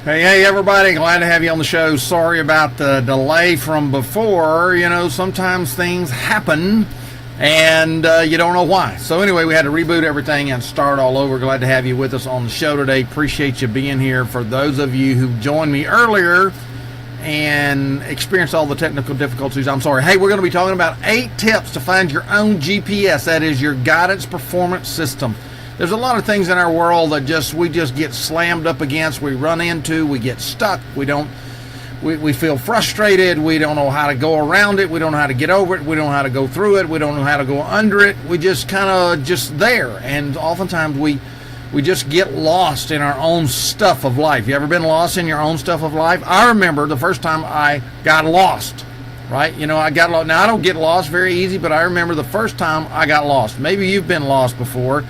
Hey everybody, glad to have you on the show. Sorry about the delay from before. You know, sometimes things happen and you don't know why. So anyway, we had to reboot everything and start all over. Glad to have you with us on the show today. Appreciate you being here. For those of you who joined me earlier and experienced all the technical difficulties, I'm sorry. Hey, we're going to be talking about 8 tips to find your own GPS. That is your guidance performance system. There's a lot of things in our world that we just get slammed up against, we run into, we get stuck, we feel frustrated, we don't know how to go around it, we don't know how to get over it, we don't know how to go through it, we don't know how to go under it, we just kind of just there, and oftentimes we just get lost in our own stuff of life. You ever been lost in your own stuff of life? I remember the first time I got lost, right? You know, I got lost. Now, I don't get lost very easy, but I remember the first time I got lost. Maybe you've been lost before.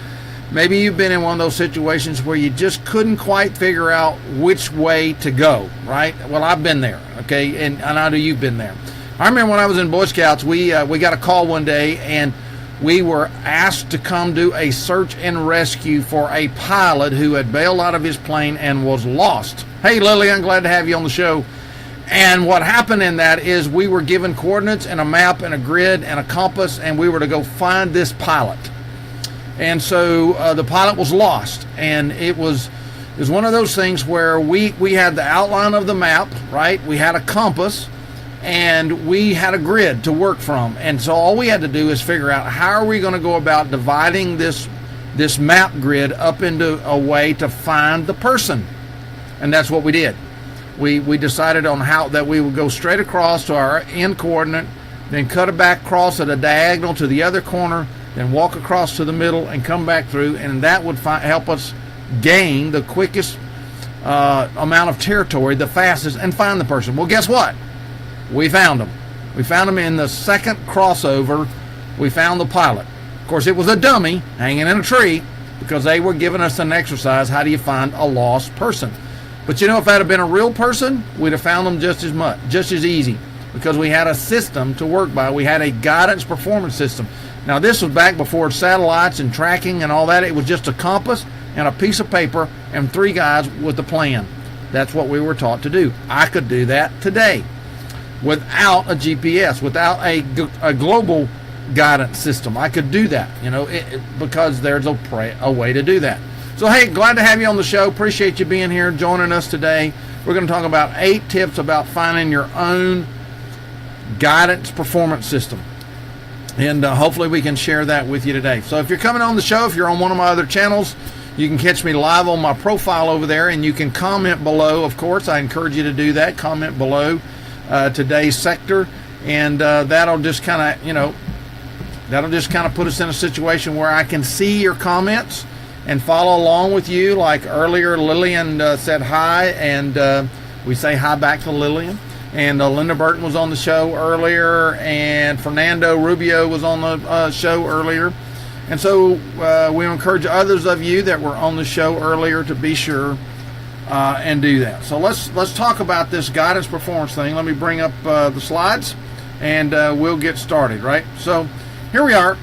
Maybe you've been in one of those situations where you just couldn't quite figure out which way to go, right? Well, I've been there, okay, and I know you've been there. I remember when I was in Boy Scouts, we got a call one day, and we were asked to come do a search and rescue for a pilot who had bailed out of his plane and was lost. Hey, Lillian, glad to have you on the show. And what happened in that is we were given coordinates and a map and a grid and a compass, and we were to go find this pilot. And so the pilot was lost, and it was one of those things where we had the outline of the map, right? We had a compass, and we had a grid to work from. And so all we had to do is figure out how are we going to go about dividing this map grid up into a way to find the person. And that's what we did. We decided on how that we would go straight across to our end coordinate, then cut it back across at a diagonal to the other corner, then walk across to the middle and come back through, and that would help us gain the quickest amount of territory, the fastest, and find the person. Well, guess what? We found them. We found them in the second crossover. We found the pilot. Of course, it was a dummy hanging in a tree because they were giving us an exercise, how do you find a lost person? But you know, if that had been a real person, we'd have found them just as easy, because we had a system to work by. We had a guidance performance system. Now, this was back before satellites and tracking and all that. It was just a compass and a piece of paper and 3 guys with a plan. That's what we were taught to do. I could do that today without a GPS, without a global guidance system. I could do that, you know, because there's a way to do that. So, hey, glad to have you on the show. Appreciate you being here, joining us today. We're going to talk about 8 tips about finding your own guidance performance system. And hopefully we can share that with you today. So if you're coming on the show, if you're on one of my other channels, you can catch me live on my profile over there, and you can comment below. Of course, I encourage you to do that. Comment below today's sector, and that'll just kind of, you know, put us in a situation where I can see your comments and follow along with you. Like earlier, Lillian said hi, and we say hi back to Lillian. And Linda Burton was on the show earlier, and Fernando Rubio was on the show earlier. And so we encourage others of you that were on the show earlier to be sure and do that. So let's talk about this guidance performance thing. Let me bring up the slides, and we'll get started, right? So here we are.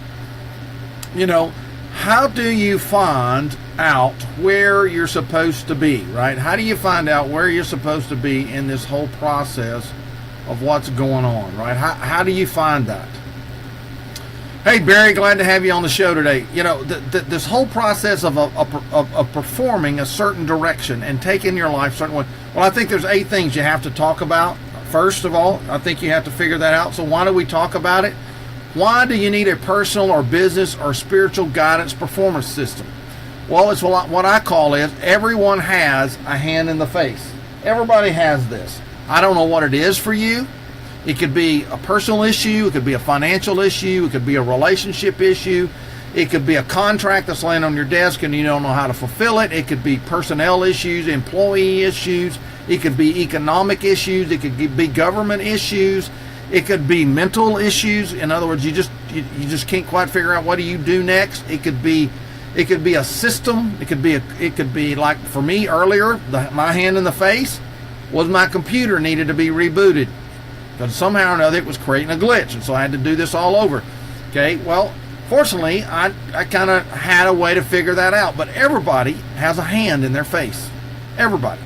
You know, how do you find out where you're supposed to be, right? How do you find out where you're supposed to be in this whole process of what's going on, right? How do you find that? Hey, Barry, glad to have you on the show today. You know, this whole process of performing a certain direction and taking your life a certain way. Well, I think there's 8 things you have to talk about. First of all, I think you have to figure that out. So why do we talk about it? Why do you need a personal or business or spiritual guidance performance system? Well, it's what I call is everyone has a hand in the face. Everybody has this. I don't know what it is for you. It could be a personal issue. It could be a financial issue. It could be a relationship issue. It could be a contract that's laying on your desk and you don't know how to fulfill it. It could be personnel issues, employee issues. It could be economic issues. It could be government issues. It could be mental issues. In other words, you just can't quite figure out what do you do next. It could be a system. It could be like for me earlier, my hand in the face was my computer needed to be rebooted because somehow or another it was creating a glitch, and so I had to do this all over. Okay, well, fortunately, I kind of had a way to figure that out. But everybody has a hand in their face, everybody,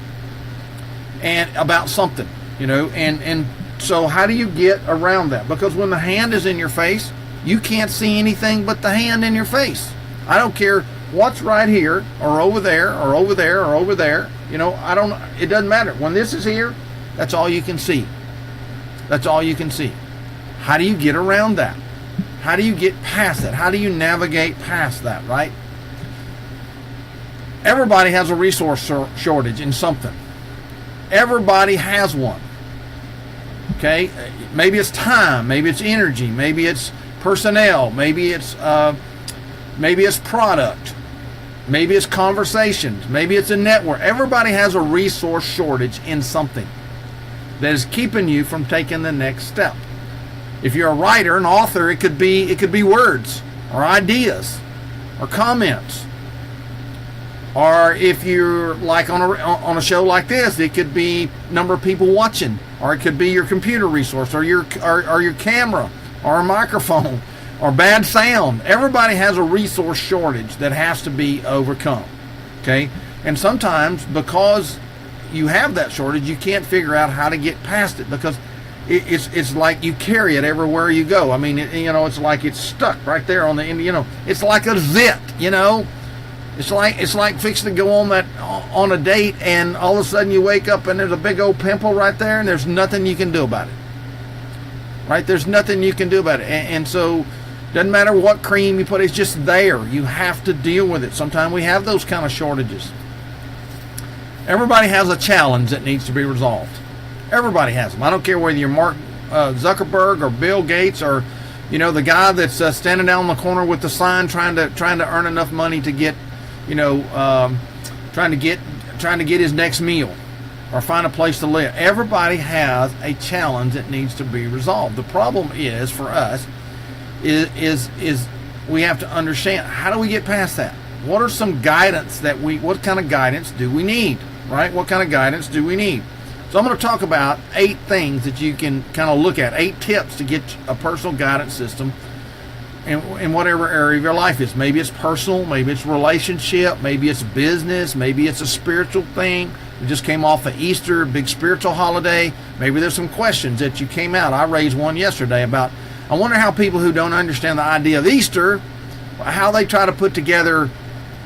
and about something, and so how do you get around that? Because when the hand is in your face, you can't see anything but the hand in your face. I don't care what's right here or over there or over there or over there. It doesn't matter. When this is here, that's all you can see. That's all you can see. How do you get around that? How do you get past that? How do you navigate past that, right? Everybody has a resource shortage in something. Everybody has one. Okay? Maybe it's time, maybe it's energy, maybe it's personnel, maybe it's product, maybe it's conversations, maybe it's a network. Everybody has a resource shortage in something that is keeping you from taking the next step. If you're a writer, an author, it could be words or ideas or comments. Or if you're like on a show like this, it could be number of people watching, or it could be your computer resource, or your camera, or a microphone, or bad sound. Everybody has a resource shortage that has to be overcome. Okay, and sometimes because you have that shortage, you can't figure out how to get past it because it's like you carry it everywhere you go. I mean, it's like it's stuck right there on the end. It's like a zit. It's like fixing to go on a date, and all of a sudden you wake up and there's a big old pimple right there, and there's nothing you can do about it. Right? There's nothing you can do about it, and so doesn't matter what cream you put, it's just there. You have to deal with it. Sometimes we have those kind of shortages. Everybody has a challenge that needs to be resolved. Everybody has them. I don't care whether you're Mark Zuckerberg or Bill Gates or the guy that's standing down on the corner with the sign trying to earn enough money to get trying to get his next meal or find a place to live. Everybody has a challenge that needs to be resolved. The problem is for us is we have to understand, how do we get past that? What are some guidance what kind of guidance do we need, right? What kind of guidance do we need? So I'm going to talk about 8 things that you can kind of look at, 8 tips to get a personal guidance system in whatever area of your life is. Maybe it's personal, maybe it's relationship, maybe it's business, maybe it's a spiritual thing. We just came off of Easter, big spiritual holiday. Maybe there's some questions that you came out. I raised one yesterday about, I wonder how people who don't understand the idea of Easter, how they try to put together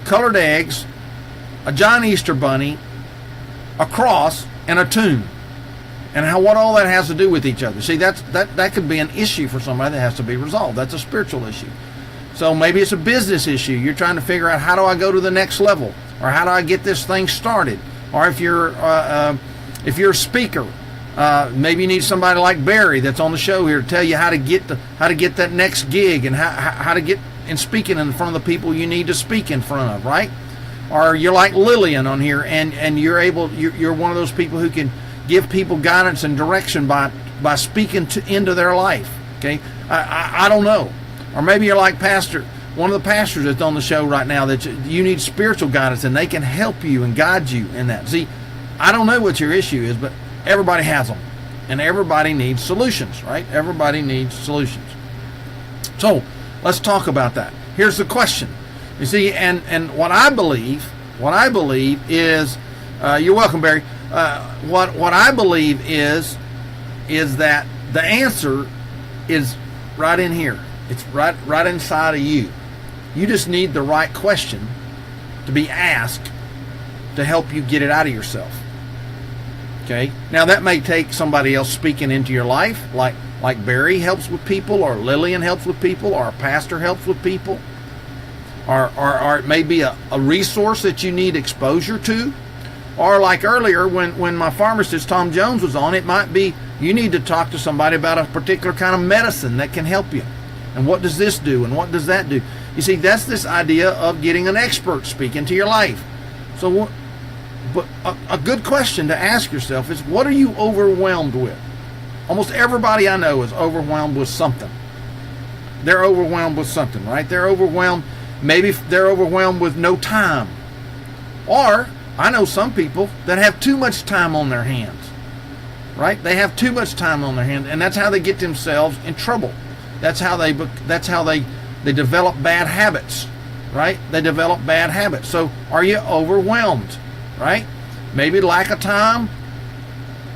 colored eggs, a giant Easter bunny, a cross, and a tomb, and what all that has to do with each other. See, that could be an issue for somebody that has to be resolved. That's a spiritual issue. So maybe it's a business issue. You're trying to figure out, how do I go to the next level, or how do I get this thing started? Or if you're a speaker, maybe you need somebody like Barry that's on the show here to tell you how to get that next gig, and how to get in speaking in front of the people you need to speak in front of, right? Or you're like Lillian on here, and you're one of those people who can give people guidance and direction by speaking into their life. Okay, I don't know. Or maybe you're like one of the pastors that's on the show right now, that you need spiritual guidance, and they can help you and guide you in that. See, I don't know what your issue is, but everybody has them, and everybody needs solutions, right? Everybody needs solutions. So let's talk about that. Here's the question. You see, and what I believe is, you're welcome, Barry. What I believe is that the answer is right in here. It's right inside of you. You just need the right question to be asked to help you get it out of yourself. Okay? Now that may take somebody else speaking into your life, like Barry helps with people, or Lillian helps with people, or a pastor helps with people. or it may be a resource that you need exposure to. Or like earlier when my pharmacist Tom Jones was on, it might be you need to talk to somebody about a particular kind of medicine that can help you. And what does this do? And what does that do? You see, that's this idea of getting an expert speak into your life. So, but a good question to ask yourself is, what are you overwhelmed with? Almost everybody I know is overwhelmed with something. They're overwhelmed with something, right? They're overwhelmed. Maybe they're overwhelmed with no time. Or I know some people that have too much time on their hands, right? They have too much time on their hands, and that's how they get themselves in trouble. That's how they develop bad habits, right? They develop bad habits. So are you overwhelmed, right? Maybe lack of time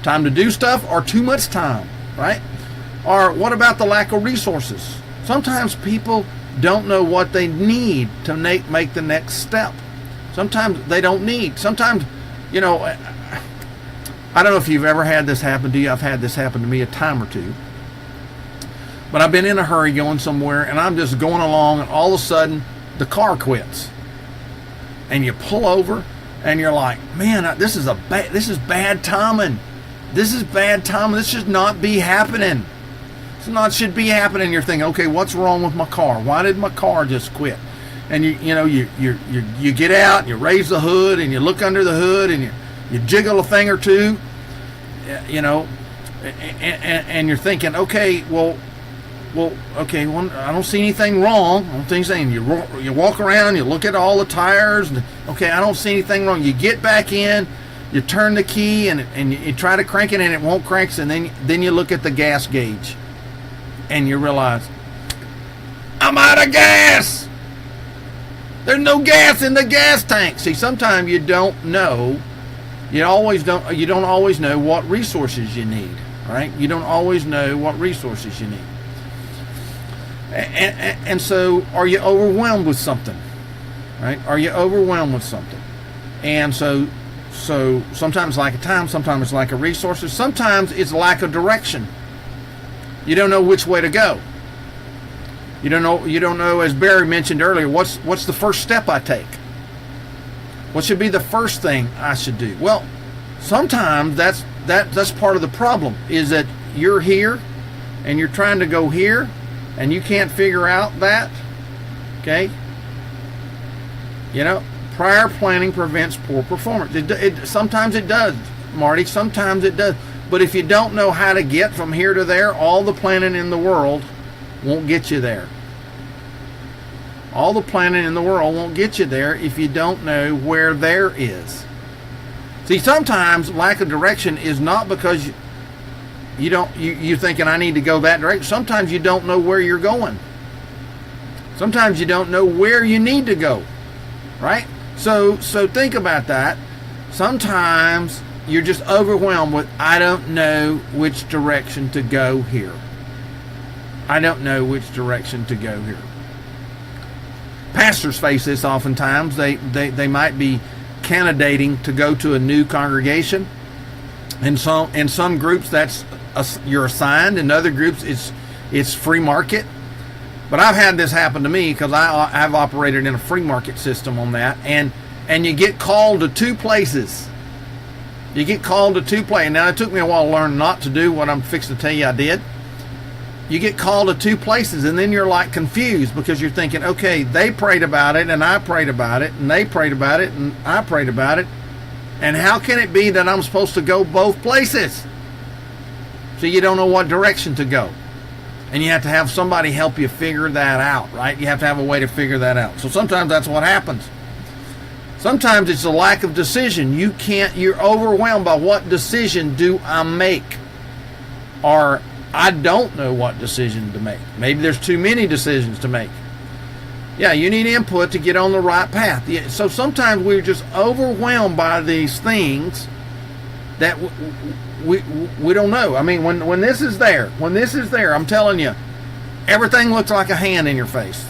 to do stuff, or too much time, right? Or what about the lack of resources? Sometimes people don't know what they need to make the next step. Sometimes they don't need. Sometimes, I don't know if you've ever had this happen to you. I've had this happen to me a time or two. But I've been in a hurry going somewhere, and I'm just going along, and all of a sudden, the car quits. And you pull over, and you're like, man, this is bad timing. This is bad timing. This should not be happening. Should be happening. You're thinking, okay, what's wrong with my car? Why did my car just quit? And you get out, and you raise the hood, and you look under the hood, and you jiggle a thing or two, and you're thinking, okay, I don't see anything wrong. I don't think anything. You walk around, you look at all the tires, and okay, I don't see anything wrong. You get back in, you turn the key, and you try to crank it, and it won't crank. And then you look at the gas gauge, and you realize, I'm out of gas. There's no gas in the gas tank. See, sometimes you don't know. You don't always know what resources you need, right? You don't always know what resources you need. And so, are you overwhelmed with something, right? Are you overwhelmed with something? And so sometimes lack of time, sometimes it's lack of resources, sometimes it's lack of direction. You don't know which way to go. You don't know, as Barry mentioned earlier, what's the first step I take? What should be the first thing I should do? Well, sometimes that's part of the problem, is that you're here and you're trying to go here and you can't figure out that. Okay? Prior planning prevents poor performance. Sometimes it does, Marty. Sometimes it does. But if you don't know how to get from here to there, all the planning in the world won't get you there. All the planning in the world won't get you there if you don't know where there is. See, sometimes lack of direction is not because you're thinking I need to go that direction. Sometimes you don't know where you're going. Sometimes you don't know where you need to go, right? So think about that. Sometimes you're just overwhelmed with, I don't know which direction to go here. I don't know which direction to go here. Pastors face this oftentimes. They might be candidating to go to a new congregation. In some groups you're assigned. In other groups it's free market. But I've had this happen to me because I've operated in a free market system on that. And you get called to two places. You get called to two places. Now, it took me a while to learn not to do what I'm fixing to tell you I did. You get called to two places, and then you're like confused because you're thinking, okay, they prayed about it, and I prayed about it, and they prayed about it, and I prayed about it. And how can it be that I'm supposed to go both places? So you don't know what direction to go. And you have to have somebody help you figure that out, right? You have to have a way to figure that out. So sometimes that's what happens. Sometimes it's a lack of decision. You're overwhelmed by what decision do I make? Or I don't know what decision to make. Maybe there's too many decisions to make. Yeah, you need input to get on the right path. Yeah, so sometimes we're just overwhelmed by these things that we don't know. I mean, when this is there, I'm telling you, everything looks like a hand in your face.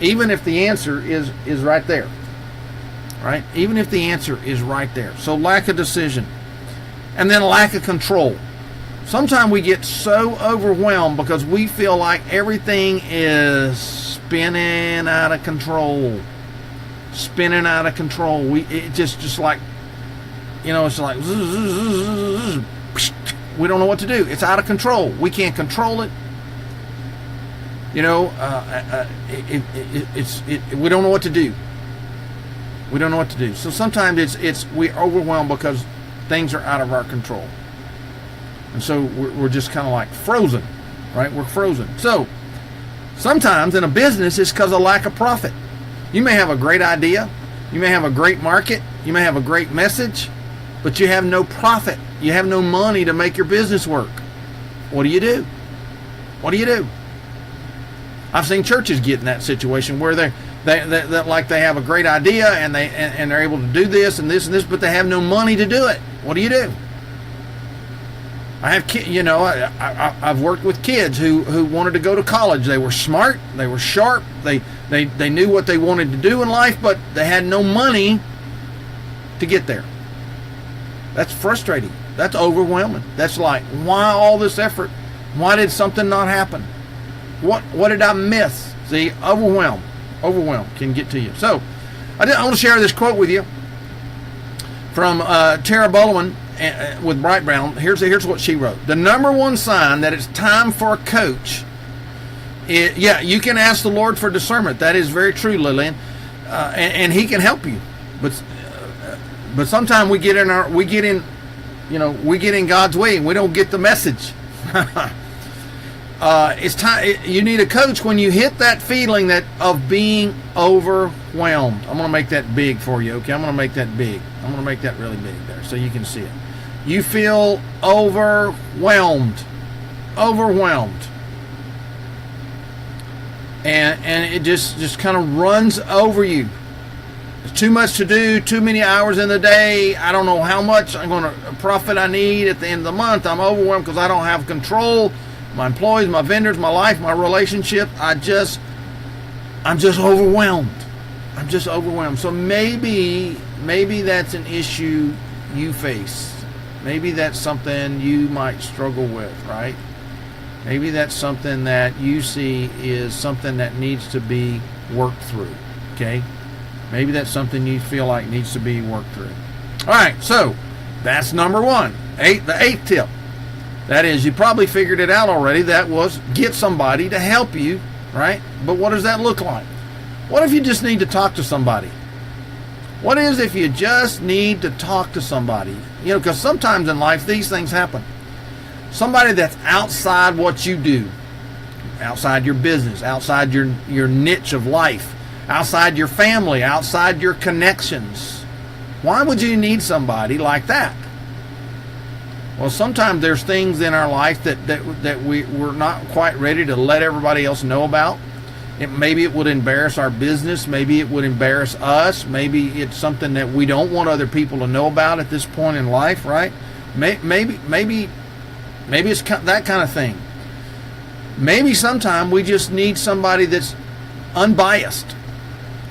Even if the answer is right there. Right? Even if the answer is right there. So lack of decision. And then lack of control. Sometimes we get so overwhelmed because we feel like everything is spinning out of control. Spinning out of control. It just like, it's like, we don't know what to do. It's out of control. We can't control it. We don't know what to do. We don't know what to do. So sometimes we're overwhelmed because things are out of our control. And so we're just kind of like frozen, right? We're frozen. So sometimes in a business, it's because of lack of profit. You may have a great idea. You may have a great market. You may have a great message, but you have no profit. You have no money to make your business work. What do you do? What do you do? I've seen churches get in that situation where they like they have a great idea and they're able to do this and this and this, but they have no money to do it. What do you do? I have I've worked with kids who wanted to go to college. They were smart, they were sharp, they knew what they wanted to do in life, but they had no money to get there. That's frustrating. That's overwhelming. That's like, why all this effort? Why did something not happen? What did I miss? See, overwhelm can get to you. So I want to share this quote with you from Tara Bullman with Bright Brown. Here's what she wrote. The number one sign that it's time for a coach is, you can ask the Lord for discernment. That is very true, Lillian, and He can help you. But sometimes we get in God's way and we don't get the message. It's time. You need a coach when you hit that feeling of being overwhelmed. I'm going to make that big for you, okay? I'm going to make that big. I'm going to make that really big there so you can see it. You feel overwhelmed. And it just kind of runs over you. There's too much to do, too many hours in the day. I don't know how much profit I need at the end of the month. I'm overwhelmed because I don't have control. My employees, my vendors, my life, my relationship. I'm just overwhelmed. I'm just overwhelmed. So maybe that's an issue you face. Maybe that's something you might struggle with, right? Maybe that's something that you see is something that needs to be worked through, okay? Maybe that's something you feel like needs to be worked through. All right, so that's number one. The eighth tip. That is, you probably figured it out already. That was get somebody to help you, right? But what does that look like? What if you just need to talk to somebody? What is if you just need to talk to somebody? Because sometimes in life these things happen. Somebody that's outside what you do, outside your business, outside your niche of life, outside your family, outside your connections. Why would you need somebody like that? Well, sometimes there's things in our life that we're not quite ready to let everybody else know about. Maybe it would embarrass our business. Maybe it would embarrass us. Maybe it's something that we don't want other people to know about at this point in life, right? Maybe it's that kind of thing. Maybe sometime we just need somebody that's unbiased,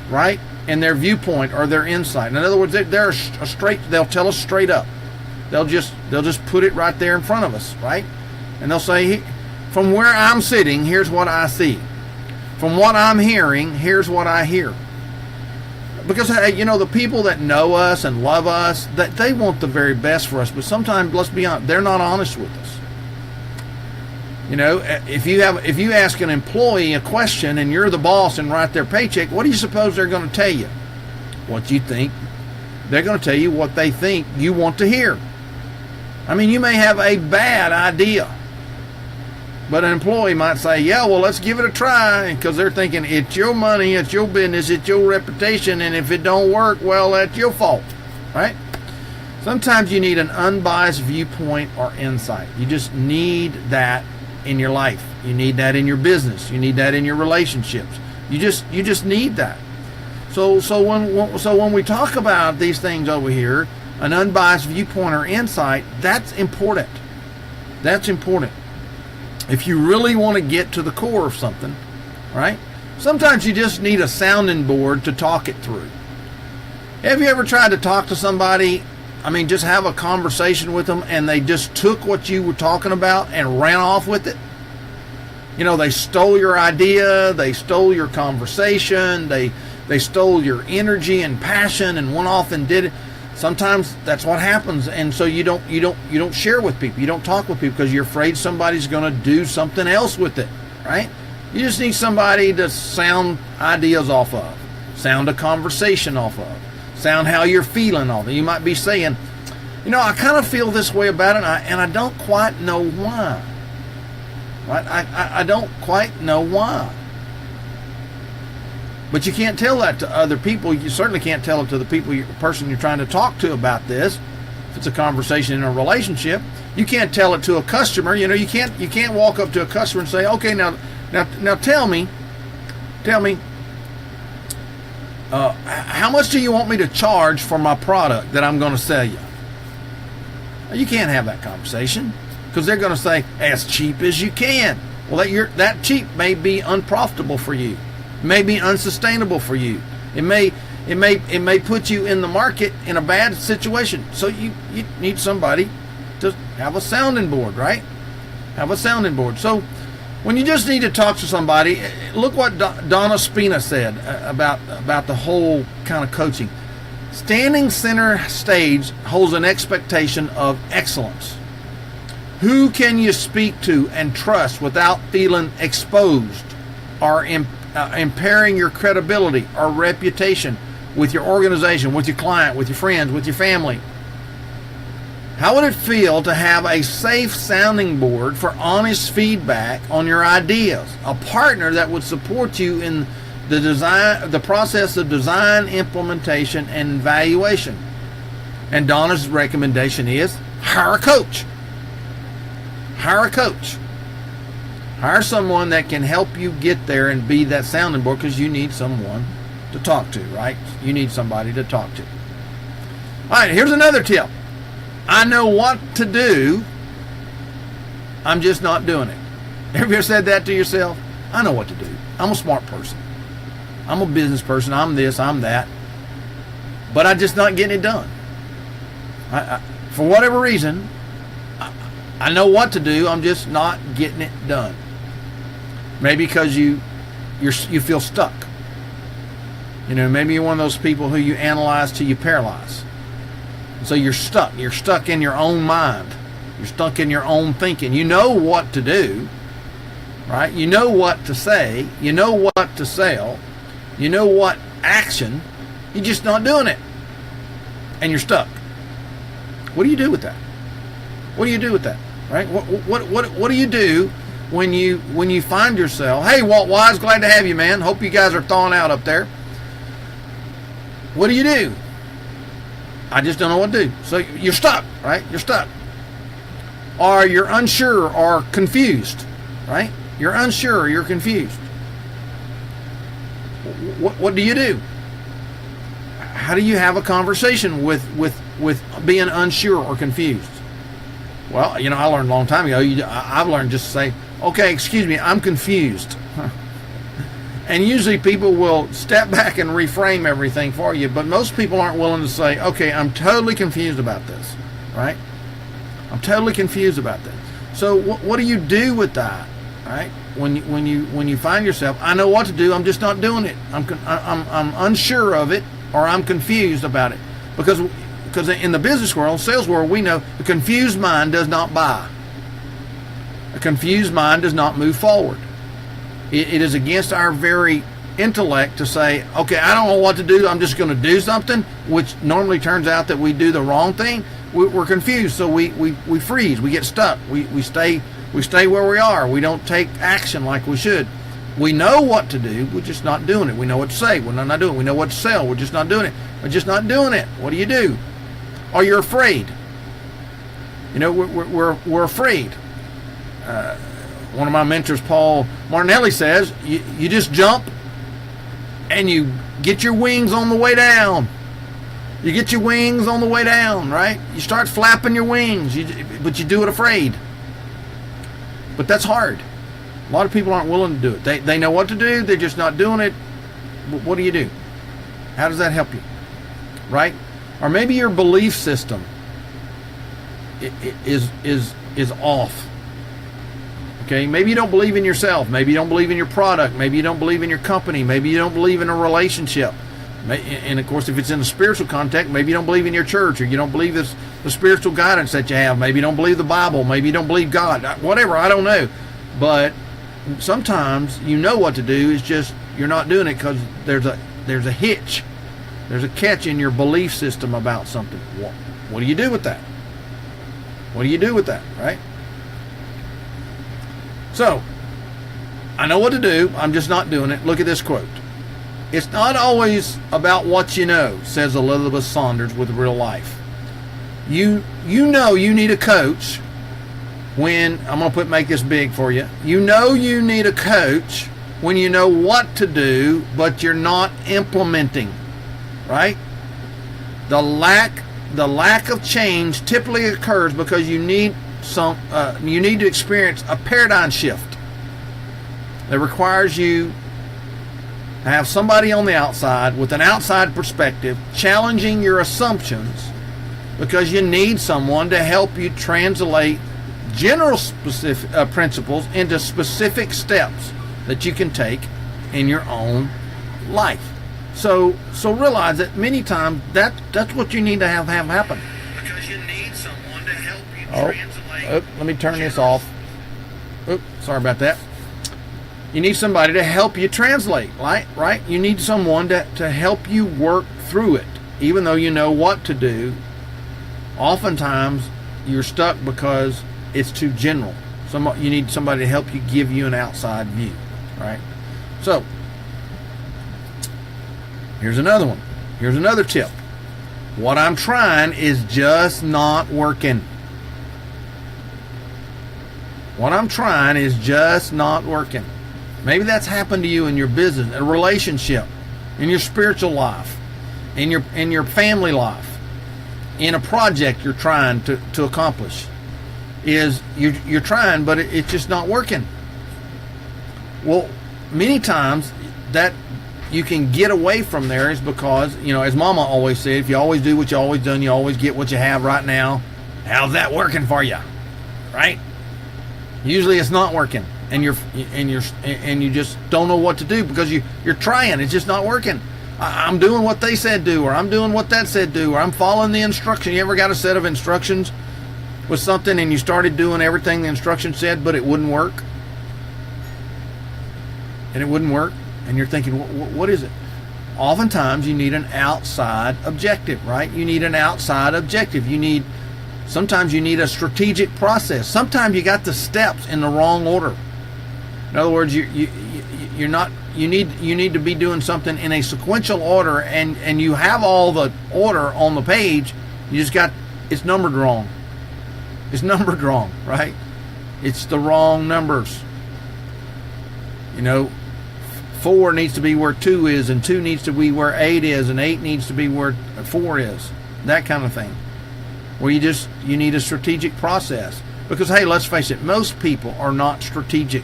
right, in their viewpoint or their insight. In other words, they'll tell us straight up. They'll just put it right there in front of us, right? And they'll say, from where I'm sitting, here's what I see. From what I'm hearing, here's what I hear. Because, the people that know us and love us, that they want the very best for us. But sometimes, let's be honest, they're not honest with us. If you ask an employee a question and you're the boss and write their paycheck, what do you suppose they're going to tell you? What you think? They're going to tell you what they think you want to hear. I mean, you may have a bad idea, but an employee might say, yeah, well, let's give it a try, because they're thinking it's your money, it's your business, it's your reputation, and if it don't work, well, that's your fault, right? Sometimes you need an unbiased viewpoint or insight. You just need that in your life. You need that in your business. You need that in your relationships. You just need that. So when we talk about these things over here, an unbiased viewpoint or insight, that's important. That's important. If you really want to get to the core of something, right? Sometimes you just need a sounding board to talk it through. Have you ever tried to talk to somebody, just have a conversation with them, and they just took what you were talking about and ran off with it? They stole your idea, they stole your conversation, they stole your energy and passion and went off and did it. Sometimes that's what happens, and so you don't share with people, you don't talk with people because you're afraid somebody's going to do something else with it, right? You just need somebody to sound ideas off of, sound a conversation off of, sound how you're feeling off of. You might be saying, I kind of feel this way about it, and I don't quite know why. Right? I don't quite know why. But you can't tell that to other people. You certainly can't tell it to the person you're trying to talk to about this. If it's a conversation in a relationship, you can't tell it to a customer. You can't walk up to a customer and say, okay, now tell me, how much do you want me to charge for my product that I'm going to sell you? You can't have that conversation because they're going to say as cheap as you can. Well, that cheap may be unprofitable for you. It may be unsustainable for you. It may put you in the market in a bad situation. So you need somebody to have a sounding board, right? Have a sounding board. So when you just need to talk to somebody, look what Donna Spina said about the whole kind of coaching. Standing center stage holds an expectation of excellence. Who can you speak to and trust without feeling exposed or impairing your credibility or reputation with your organization, with your client, with your friends, with your family? How would it feel to have a safe sounding board for honest feedback on your ideas? A partner that would support you in the process of design, implementation, and evaluation. And Donna's recommendation is hire a coach. Hire a coach. Hire someone that can help you get there and be that sounding board, because you need someone to talk to, right? You need somebody to talk to. All right, here's another tip. I know what to do, I'm just not doing it. Have you ever said that to yourself? I know what to do. I'm a smart person. I'm a business person. I'm this, I'm that. But I'm just not getting it done. For whatever reason, I know what to do, I'm just not getting it done. Maybe because you feel stuck. Maybe you're one of those people who you analyze till you paralyze. So you're stuck. You're stuck in your own mind. You're stuck in your own thinking. You know what to do, right? You know what to say. You know what to sell. You know what action. You're just not doing it. And you're stuck. What do you do with that? What do you do with that? Right? What do you do when you find yourself, hey, Walt Wise, glad to have you, man. Hope you guys are thawing out up there. What do you do? I just don't know what to do. So you're stuck, right? You're stuck. Or you're unsure or confused, right? You're unsure or you're confused. What do you do? How do you have a conversation with being unsure or confused? Well, I learned a long time ago, I've learned just to say, okay, excuse me, I'm confused. And usually people will step back and reframe everything for you, but most people aren't willing to say, okay, I'm totally confused about this, right? I'm totally confused about this. So what do you do with that, right? When you find yourself, I know what to do, I'm just not doing it. I'm unsure of it, or I'm confused about it. Because in the business world, sales world, we know a confused mind does not buy. A confused mind does not move forward. It is against our very intellect to say, okay, I don't know what to do, I'm just going to do something, which normally turns out that we do the wrong thing. We're confused, so we freeze, we get stuck, we stay where we are, we don't take action like we should. We know what to do, we're just not doing it. We know what to say, we're not doing it. We know what to sell, we're just not doing it. We're just not doing it. What do? Or you're afraid. We're afraid. One of my mentors, Paul Martinelli, says you just jump and you get your wings on the way down. You get your wings on the way down, right? You start flapping your wings, but you do it afraid. But that's hard. A lot of people aren't willing to do it. They know what to do, they're just not doing it. What do you do? How does that help you? Right? Or maybe your belief system is off. Okay, maybe you don't believe in yourself. Maybe you don't believe in your product. Maybe you don't believe in your company. Maybe you don't believe in a relationship. And of course, if it's in a spiritual context, maybe you don't believe in your church, or you don't believe the spiritual guidance that you have. Maybe you don't believe the Bible. Maybe you don't believe God. Whatever, I don't know. But sometimes you know what to do. It's just you're not doing it because there's a hitch. There's a catch in your belief system about something. What do you do with that? What do you do with that, right? So, I know what to do. I'm just not doing it. Look at this quote. It's not always about what you know, says Elizabeth Saunders with Real Life. You know you need a coach when, I'm going to make this big for you. You know you need a coach when you know what to do, but you're not implementing, right? The lack of change typically occurs because you need to experience a paradigm shift that requires you to have somebody on the outside with an outside perspective challenging your assumptions, because you need someone to help you translate general specific principles into specific steps that you can take in your own life. So realize that many times that's what you need to have happen. Because you need someone to help you translate. Let me turn this off. Sorry about that. You need somebody to help you translate, right? You need someone to help you work through it. Even though you know what to do, oftentimes you're stuck because it's too general. You need somebody to help you, give you an outside view, right? So, here's another one. Here's another tip. What I'm trying is just not working. What I'm trying is just not working. Maybe that's happened to you in your business, a relationship, in your spiritual life, in your family life, in a project you're trying to accomplish. You're trying, but it's just not working. Well, many times that you can get away from there is because, as Mama always said, if you always do what you always done, you always get what you have right now. How's that working for you? Right? Usually it's not working, and you just don't know what to do because you're trying. It's just not working. I'm doing what they said do, or I'm doing what that said do, or I'm following the instruction. You ever got a set of instructions with something and you started doing everything the instruction said, but it wouldn't work? And it wouldn't work, and you're thinking, what is it? Oftentimes you need an outside objective, right? You need an outside objective. Sometimes you need a strategic process. Sometimes you got the steps in the wrong order. In other words, you need to be doing something in a sequential order, and you have all the order on the page. It's numbered wrong. It's numbered wrong, right? It's the wrong numbers. 4 needs to be where 2 is, and 2 needs to be where 8 is, and 8 needs to be where 4 is. That kind of thing. Where you need a strategic process. Because, hey, let's face it, most people are not strategic.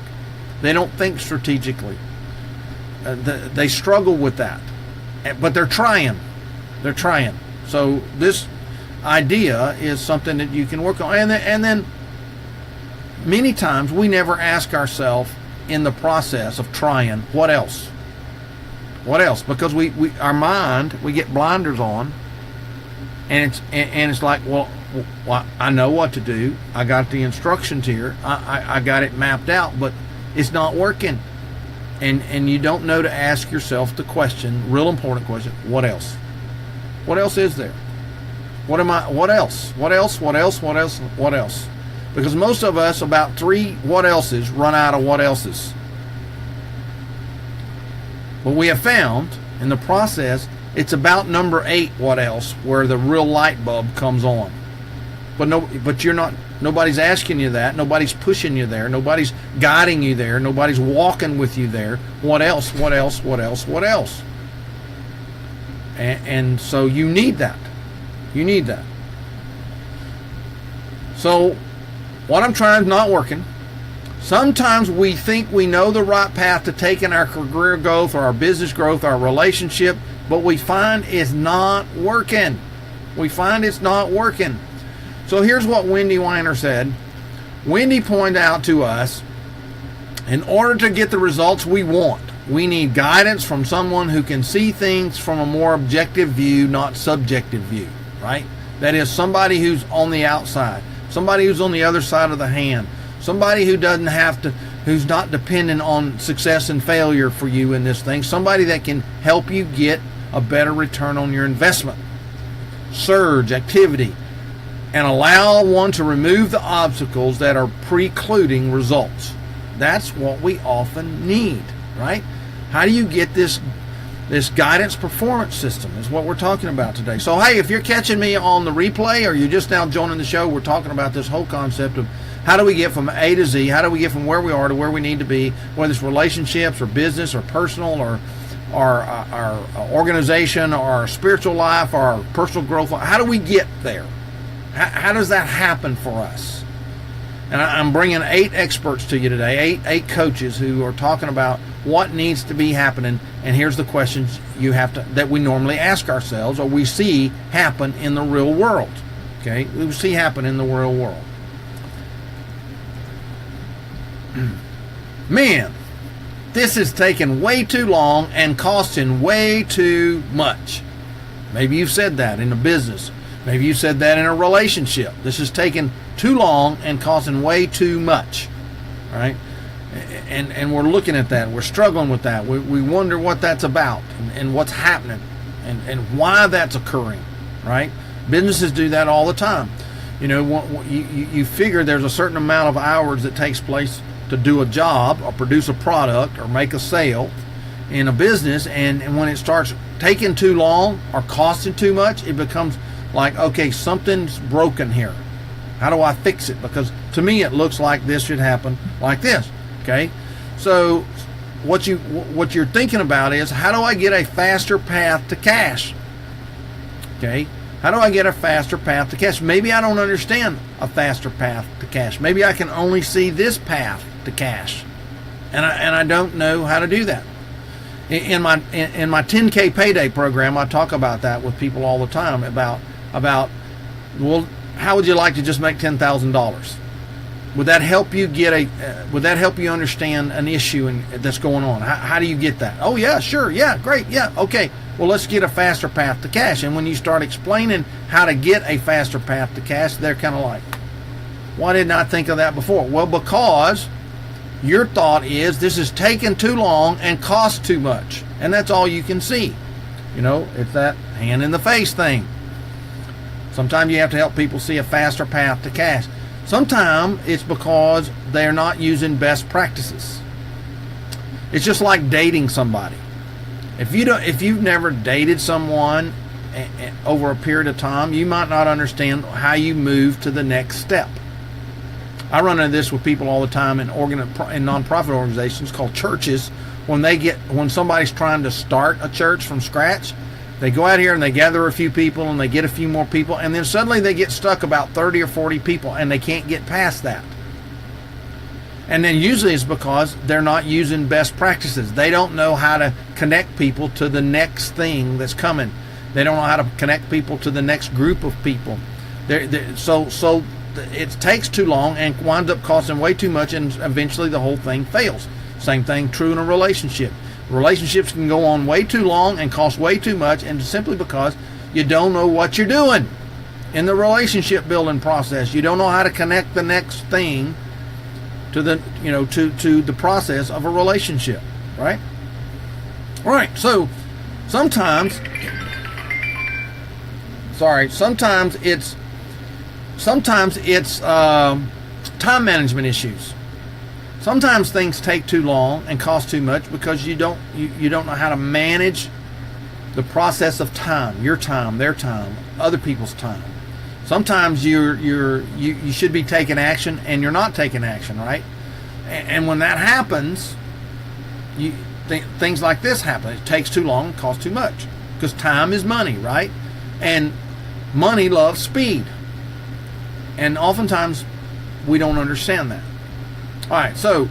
They don't think strategically. They struggle with that. But they're trying. They're trying. So this idea is something that you can work on. And then many times we never ask ourselves in the process of trying, what else? What else? Because our mind, we get blinders on, and it's like, well, I know what to do. I got the instructions here. I got it mapped out, but it's not working. And you don't know to ask yourself the question, real important question, what else? What else is there? What else? What else? What else? What else? What else? Because most of us, about 3 what else's, run out of what else's. But we have found in the process, it's about number 8 what else, where the real light bulb comes on. But nobody's asking you that. Nobody's pushing you there. Nobody's guiding you there. Nobody's walking with you there. What else? What else? What else? What else? And so you need that. You need that. So what I'm trying is not working. Sometimes we think we know the right path to take in our career growth or our business growth, our relationship, but we find it's not working. We find it's not working. So here's what Wendy Weiner said. Wendy pointed out to us In order to get the results we want, we need guidance from someone who can see things from a more objective view, not subjective view, right? That is, somebody who's on the outside, somebody who's on the other side of the hand, somebody who doesn't have to, who's not dependent on success and failure for you in this thing, somebody that can help you get a better return on your investment. Surge activity and allow one to remove the obstacles that are precluding results. That's what we often need, right? How do you get this guidance performance system is what we're talking about today. So, hey, if you're catching me on the replay or you're just now joining the show, we're talking about this whole concept of how do we get from A to Z, how do we get from where we are to where we need to be, whether it's relationships or business or personal or our organization or our spiritual life or our personal growth. How do we get there? How does that happen for us? And I'm bringing 8 experts to you today, eight coaches who are talking about what needs to be happening. And here's the questions you have to, that we normally ask ourselves or we see happen in the real world. Okay, we see happen in the real world. Man, this is taking way too long and costing way too much. Maybe you've said that in a business. Maybe you said that in a relationship. This is taking too long and costing way too much, right? And we're looking at that. We're struggling with that. We wonder what that's about and what's happening and why that's occurring, right? Businesses do that all the time. You know, you figure there's a certain amount of hours that takes place to do a job or produce a product or make a sale in a business, and when it starts taking too long or costing too much, it becomes like, okay, something's broken here. How do I fix it? Because to me, it looks like this should happen like this. Okay, so what you're thinking about is, how do I get a faster path to cash? Okay, how do I get a faster path to cash? Maybe I don't understand a faster path to cash. Maybe I can only see this path to cash, and I don't know how to do that. In my 10K payday program, I talk about that with people all the time about well, how would you like to just make $10,000? Would that help you would that help you understand an issue that's going on? How do you get that? Oh yeah, sure, yeah, great, yeah, okay. Well, let's get a faster path to cash. And when you start explaining how to get a faster path to cash, they're kind of like, why didn't I think of that before? Well, because your thought is this is taking too long and costs too much, and that's all you can see. You know, it's that hand in the face thing. Sometimes you have to help people see a faster path to cash. Sometimes it's because they're not using best practices. It's just like dating somebody. If you've never dated someone over a period of time, you might not understand how you move to the next step. I run into this with people all the time in nonprofit organizations called churches. When somebody's trying to start a church from scratch, they go out here and they gather a few people and they get a few more people, and then suddenly they get stuck about 30 or 40 people and they can't get past that. And then usually it's because they're not using best practices. They don't know how to connect people to the next thing that's coming. They don't know how to connect people to the next group of people. So it takes too long and winds up costing way too much, and eventually the whole thing fails. Same thing true in a relationship. Relationships can go on way too long and cost way too much, and simply because you don't know what you're doing in the relationship building process. You don't know how to connect the next thing to the process of a relationship, right? Right. So sometimes it's time management issues. Sometimes things take too long and cost too much because you don't know how to manage the process of time, your time, their time, other people's time. Sometimes you should be taking action and you're not taking action, right? And when that happens, things like this happen. It takes too long and costs too much because time is money, right? And money loves speed. And oftentimes we don't understand that. All right, so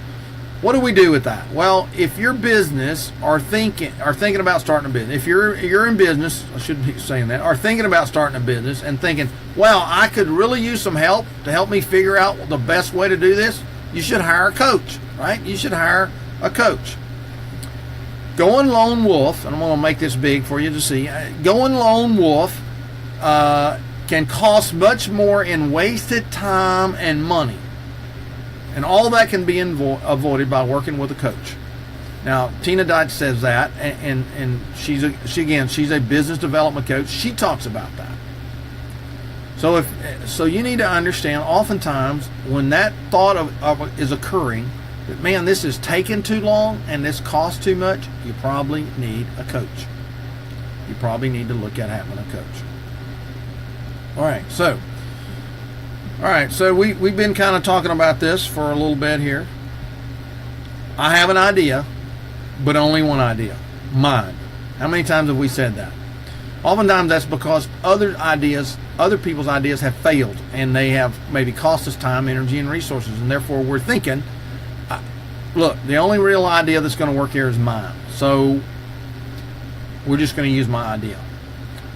what do we do with that? Well, if your business are thinking about starting a business, if you're in business, I shouldn't be saying that, are thinking about starting a business and thinking, well, I could really use some help to help me figure out the best way to do this. you should hire a coach, right? You should hire a coach. Going lone wolf, and I'm going to make this big for you to see. Going lone wolf can cost much more in wasted time and money. And all that can be avoided by working with a coach. Now, Tina Deitch says that, and she's a business development coach. She talks about that. So you need to understand, oftentimes when that thought is occurring, that man, this is taking too long and this costs too much, you probably need a coach. You probably need to look at having a coach. All right, so we've been kind of talking about this for a little bit here. I have an idea, but only one idea, mine. How many times have we said that? Oftentimes that's because other people's ideas have failed, and they have maybe cost us time, energy, and resources, and therefore we're thinking, look, the only real idea that's going to work here is mine, so we're just going to use my idea.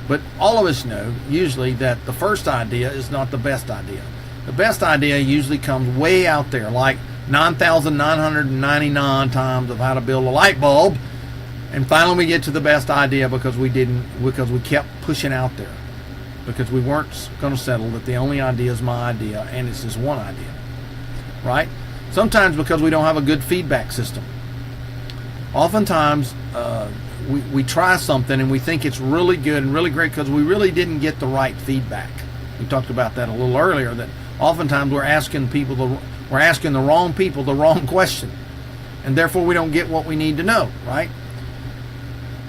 But all of us know usually that the first idea is not the best idea. The best idea usually comes way out there, like 9,999 times of how to build a light bulb, and finally we get to the best idea because we kept pushing out there, because we weren't going to settle that the only idea is my idea and it's just one idea, right? Sometimes because we don't have a good feedback system. Oftentimes we try something and we think it's really good and really great because we really didn't get the right feedback. We talked about that a little earlier, that oftentimes we're asking the wrong people the wrong question, and therefore we don't get what we need to know, right?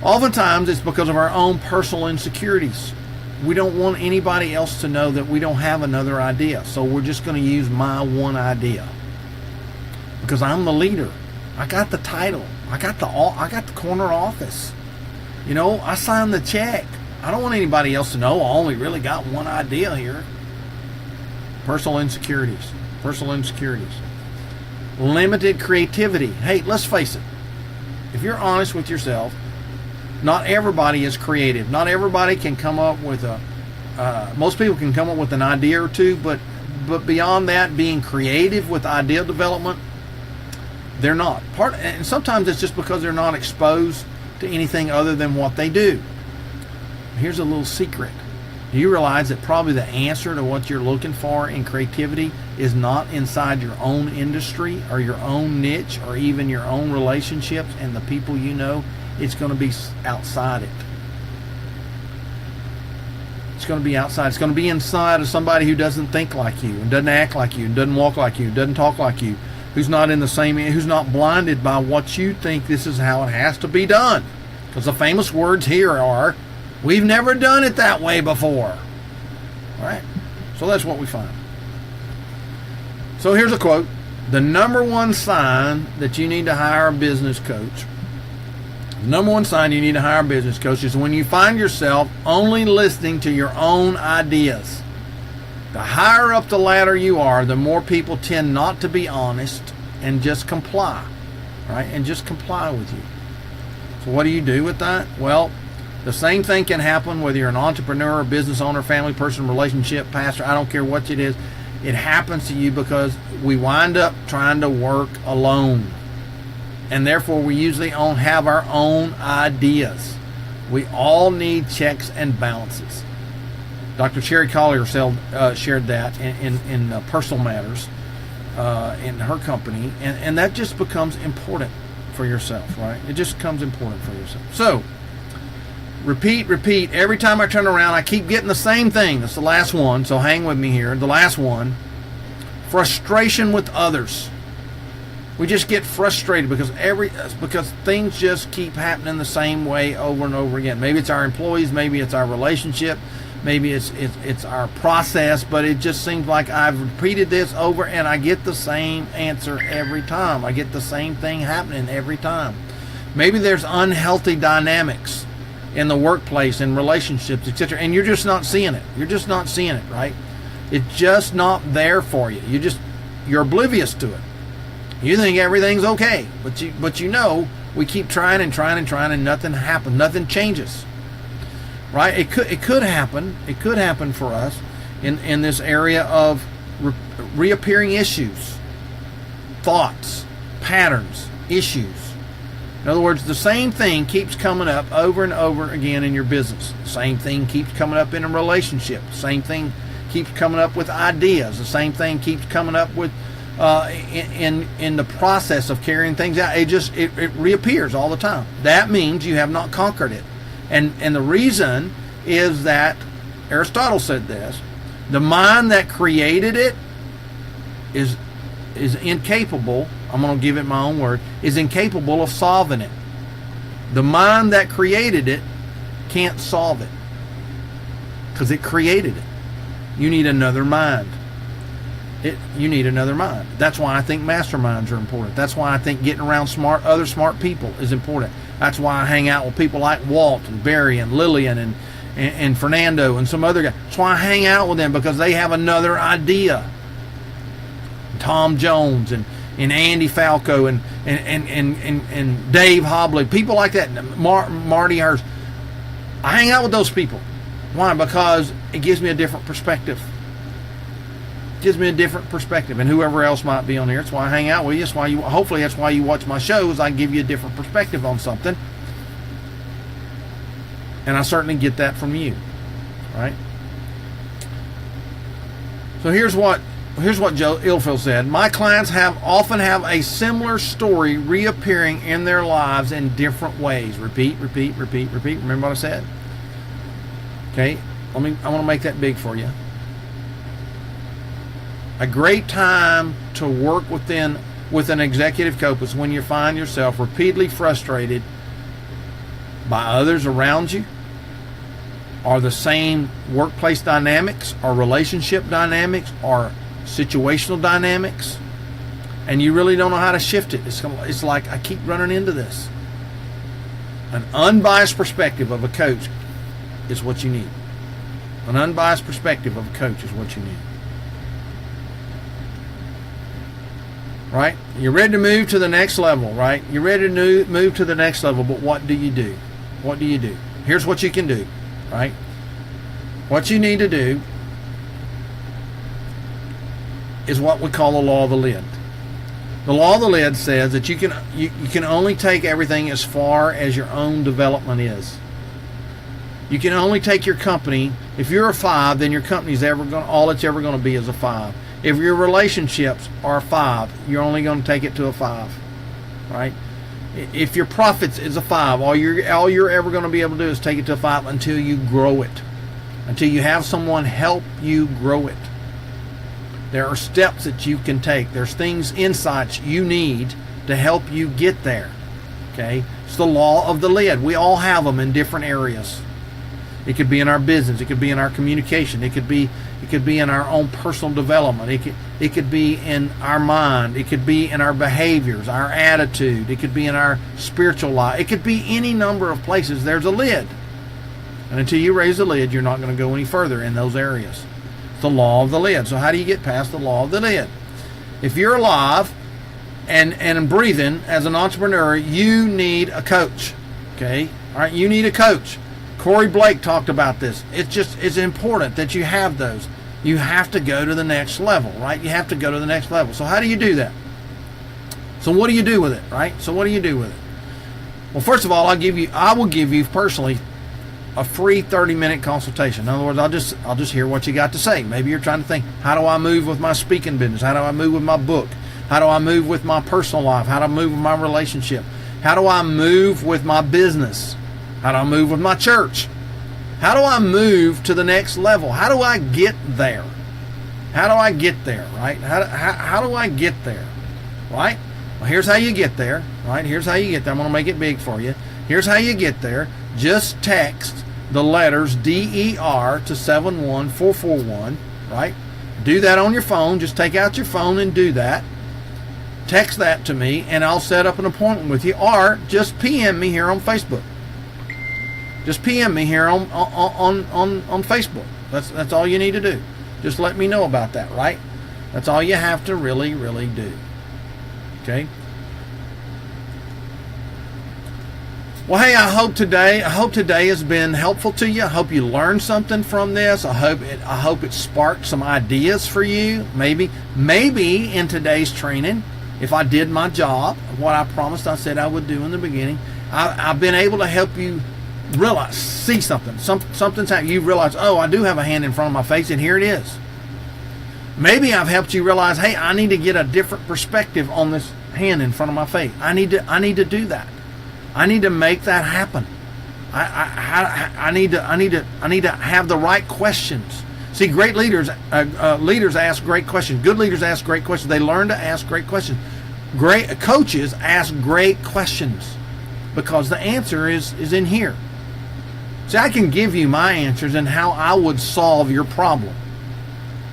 Oftentimes it's because of our own personal insecurities. We don't want anybody else to know that we don't have another idea, so we're just going to use my one idea because I'm the leader. I got the title. I got the corner office. You know, I signed the check. I don't want anybody else to know I only really got one idea here. Personal insecurities. Limited creativity. Hey, let's face it. If you're honest with yourself, not everybody is creative. Not everybody can come up with most people can come up with an idea or two, but beyond that, being creative with idea development, they're not. And sometimes it's just because they're not exposed to anything other than what they do. Here's a little secret. Do you realize that probably the answer to what you're looking for in creativity is not inside your own industry or your own niche or even your own relationships and the people you know? It's going to be outside it. It's going to be outside. It's going to be inside of somebody who doesn't think like you and doesn't act like you and doesn't walk like you and doesn't talk like you, who's not blinded by what you think this is how it has to be done. Because the famous words here are, we've never done it that way before. All right? So that's what we find. So here's a quote. The number one sign that you need to hire a business coach, is when you find yourself only listening to your own ideas. The higher up the ladder you are, the more people tend not to be honest and just comply, right? And just comply with you. So what do you do with that? Well, the same thing can happen whether you're an entrepreneur, business owner, family person, relationship, pastor, I don't care what it is. It happens to you because we wind up trying to work alone. And therefore we usually don't have our own ideas. We all need checks and balances. Dr. Sherry Collier shared that in Personal Matters in her company, and that just becomes important for yourself, right? It just becomes important for yourself. So, repeat. Every time I turn around, I keep getting the same thing. That's the last one, so hang with me here. The last one, frustration with others. We just get frustrated because things just keep happening the same way over and over again. Maybe it's our employees, maybe it's our relationship, maybe it's our process, but it just seems like I've repeated this over and I get the same answer every time. I get the same thing happening every time. Maybe there's unhealthy dynamics in the workplace, in relationships, etc., and you're just not seeing it. You're just not seeing it, right? It's just not there for you. You're oblivious to it. You think everything's okay, but you know we keep trying and nothing happens. Nothing changes, right? It could happen. It could happen for us in this area of reappearing issues. thoughts, patterns, issues. In other words, the same thing keeps coming up over and over again in your business. The same thing keeps coming up in a relationship. The same thing keeps coming up with ideas. The same thing keeps coming up with in the process of carrying things out. It reappears all the time. That means you have not conquered it. And the reason is that Aristotle said this: the mind that created it is incapable. I'm going to give it my own word, is incapable of solving it. The mind that created it can't solve it because it created it. You need another mind. You need another mind. That's why I think masterminds are important. That's why I think getting around other smart people is important. That's why I hang out with people like Walt and Barry and Lillian and Fernando and some other guys. That's why I hang out with them, because they have another idea. Tom Jones and Andy Falco and Dave Hobley, people like that, Marty Hurst. I hang out with those people. Why? Because it gives me a different perspective. It gives me a different perspective, and whoever else might be on here. That's why I hang out with you. That's why hopefully that's why you watch my shows. I give you a different perspective on something, and I certainly get that from you, right? So here's what Joe Ilfield said: my clients often have a similar story reappearing in their lives in different ways. Repeat. Remember what I said? Okay, I want to make that big for you. A great time to work with an executive coach is when you find yourself repeatedly frustrated by others around you, or the same workplace dynamics, or relationship dynamics, or situational dynamics, and you really don't know how to shift it. It's like, I keep running into this. An unbiased perspective of a coach is what you need. An unbiased perspective of a coach is what you need. Right? You're ready to move to the next level, right? You're ready to move to the next level, but what do you do? What do you do? Here's what you can do, right? What you need to do is what we call the law of the lid. The law of the lid says that you can only take everything as far as your own development is. You can only take your company. If you're a 5, then your company's all it's ever going to be is a 5. If your relationships are a 5, you're only going to take it to a 5, right? If your profits is a 5, all you're ever going to be able to do is take it to a 5 until you grow it, until you have someone help you grow it. There are steps that you can take. There's things, insights you need to help you get there. Okay? It's the law of the lid. We all have them in different areas. It could be in our business. It could be in our communication. It could be in our own personal development. It could be in our mind. It could be in our behaviors, our attitude. It could be in our spiritual life. It could be any number of places. There's a lid. And until you raise the lid, you're not going to go any further in those areas. It's the law of the lid. So how do you get past the law of the lid? If you're alive and breathing as an entrepreneur, you need a coach. Okay? All right, you need a coach. Corey Blake talked about this. It's important that you have those. You have to go to the next level, right? You have to go to the next level. So how do you do that? So what do you do with it, right? So what do you do with it? Well, first of all, I will give you personally a free 30-minute consultation. In other words, I'll just hear what you got to say. Maybe you're trying to think, how do I move with my speaking business? How do I move with my book? How do I move with my personal life? How do I move with my relationship? How do I move with my business? How do I move with my church? How do I move to the next level? How do I get there? How do I get there, right? How do I get there, right? Well, here's how you get there, right? Here's how you get there. I'm going to make it big for you. Here's how you get there. Just text the letters DER to 71441, right? Do that on your phone. Just take out your phone and do that. Text that to me, and I'll set up an appointment with you, or just PM me here on Facebook. Just PM me here on Facebook. That's all you need to do. Just let me know about that, right? That's all you have to really do. Okay? Well, hey, I hope today has been helpful to you. I hope you learned something from this. I hope it sparked some ideas for you. Maybe in today's training, if I did my job, what I promised I said I would do in the beginning, I've been able to help you realize, see something. Something's happening. You realize, oh, I do have a hand in front of my face, and here it is. Maybe I've helped you realize, hey, I need to get a different perspective on this hand in front of my face. I need to do that. I need to make that happen. I need to have the right questions. See, great leaders ask great questions. Good leaders ask great questions. They learn to ask great questions. Great coaches ask great questions because the answer is in here. See, I can give you my answers and how I would solve your problem.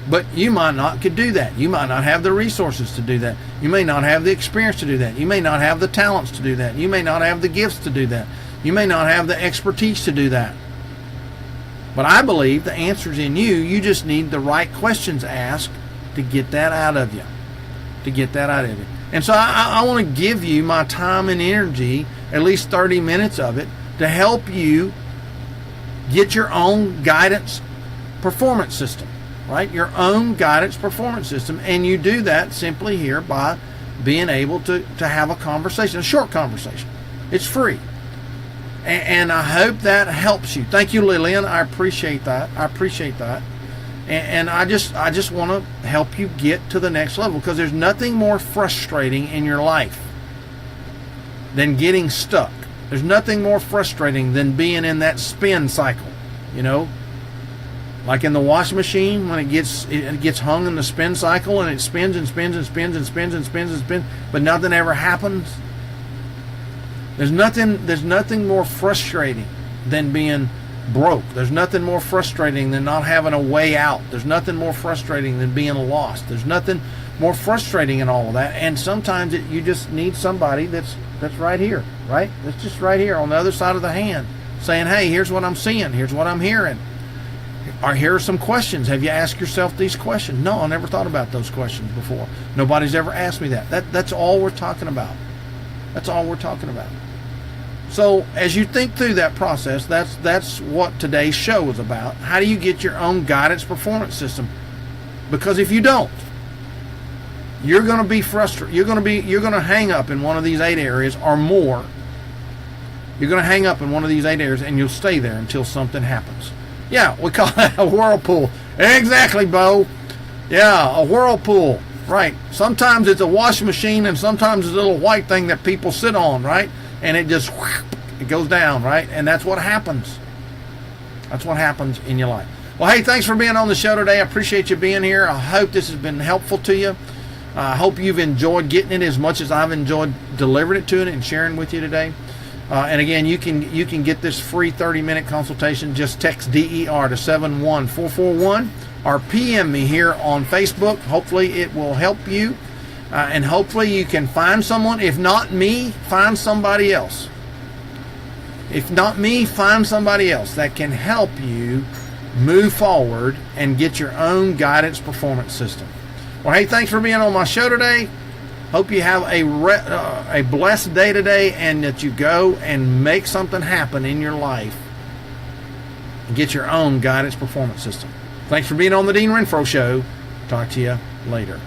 But you might not could do that. You might not have the resources to do that. You may not have the experience to do that. You may not have the talents to do that. You may not have the gifts to do that. You may not have the expertise to do that. But I believe the answer's in you. You just need the right questions asked to get that out of you. To get that out of you. And so I want to give you my time and energy, at least 30 minutes of it, to help you get your own guidance performance system. Right? Your own guidance performance system. And you do that simply here by being able to have a conversation, a short conversation. It's free. And I hope that helps you. Thank you, Lillian. I appreciate that. And I just want to help you get to the next level, because there's nothing more frustrating in your life than getting stuck. There's nothing more frustrating than being in that spin cycle, you know? Like in the washing machine, when it gets hung in the spin cycle and it spins and spins and spins and spins and spins and spins, but nothing ever happens. There's nothing more frustrating than being broke. There's nothing more frustrating than not having a way out. There's nothing more frustrating than being lost. There's nothing more frustrating in all of that. And sometimes you just need somebody that's right here, right? That's just right here on the other side of the hand, saying, hey, here's what I'm seeing. Here's what I'm hearing. Or here are some questions. Have you asked yourself these questions? No, I never thought about those questions before. Nobody's ever asked me that. That's all we're talking about. That's all we're talking about. So as you think through that process, that's what today's show is about. How do you get your own guidance performance system? Because if you don't, you're going to be frustrated. You're going to hang up in one of these 8 areas or more. You're going to hang up in one of these 8 areas, and you'll stay there until something happens. Yeah, we call that a whirlpool. Exactly, Bo. Yeah, a whirlpool. Right. Sometimes it's a washing machine, and sometimes it's a little white thing that people sit on, right? And it just, it goes down, right? And that's what happens. That's what happens in your life. Well, hey, thanks for being on the show today. I appreciate you being here. I hope this has been helpful to you. I hope you've enjoyed getting it as much as I've enjoyed delivering it to you and sharing with you today. And again, you can get this free 30-minute consultation. Just text DER to 71441 or PM me here on Facebook. Hopefully it will help you. And hopefully you can find someone. If not me, find somebody else. If not me, find somebody else that can help you move forward and get your own guidance performance system. Well, hey, thanks for being on my show today. Hope you have a blessed day today, and that you go and make something happen in your life and get your own guidance performance system. Thanks for being on the Dean Renfro Show. Talk to you later.